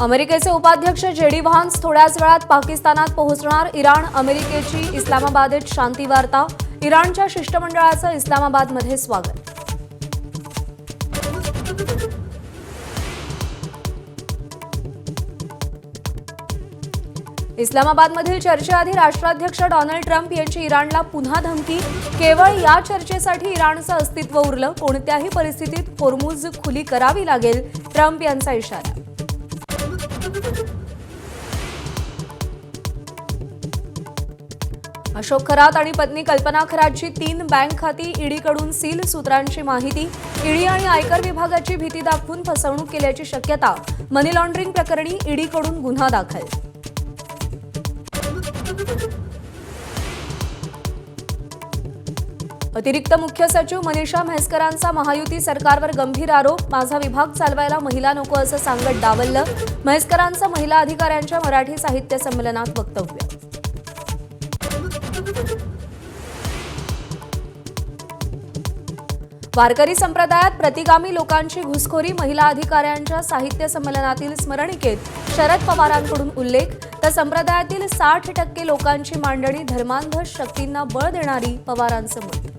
अमेरिकेचे उपाध्यक्ष JD Vance थोड्याच वेळात पाकिस्तानात पोहोचणार. इराण अमेरिकेची इस्लामाबादेत शांती वार्ता. इराणच्या शिष्टमंडळाचं इस्लामाबादमध्ये स्वागत. इस्लामाबादमधील चर्चेआधी राष्ट्राध्यक्ष डोनाल्ड ट्रम्प यांची इराणला पुन्हा धमकी. केवळ या चर्चेसाठी इराणचं अस्तित्व उरलं. कोणत्याही परिस्थितीत होर्मुझ खुली करावी लागेल, ट्रम्प यांचा इशारा. अशोक खरात आणि पत्नी कल्पना खरातची 3 बँक खाती ईडीकडून सील. सूत्रांची माहिती, ईडी आणि आयकर विभागाची भीती दाखवून फसवणूक केल्याची शक्यता. मनी लॉन्ड्रिंग प्रकरणी ईडीकडून गुन्हा दाखल. अतिरिक्त मुख्य सचिव मनीषा म्हैसकरांचा महायुती सरकारवर गंभीर आरोप. माझा विभाग चालवायला महिला नको असं सांगत डावललं. म्हैसकरांचं महिला अधिकाऱ्यांच्या मराठी साहित्य संमेलनात वक्तव्य. वारकरी संप्रदायात प्रतिगामी लोकांची घुसखोरी. महिला अधिकाऱ्यांच्या साहित्य संमेलनातील स्मरणिकेत शरद पवारांकडून उल्लेख. तर संप्रदायातील 60% लोकांची मांडणी. धर्मांध शक्तींना बळ देणारी पवारांचं मत.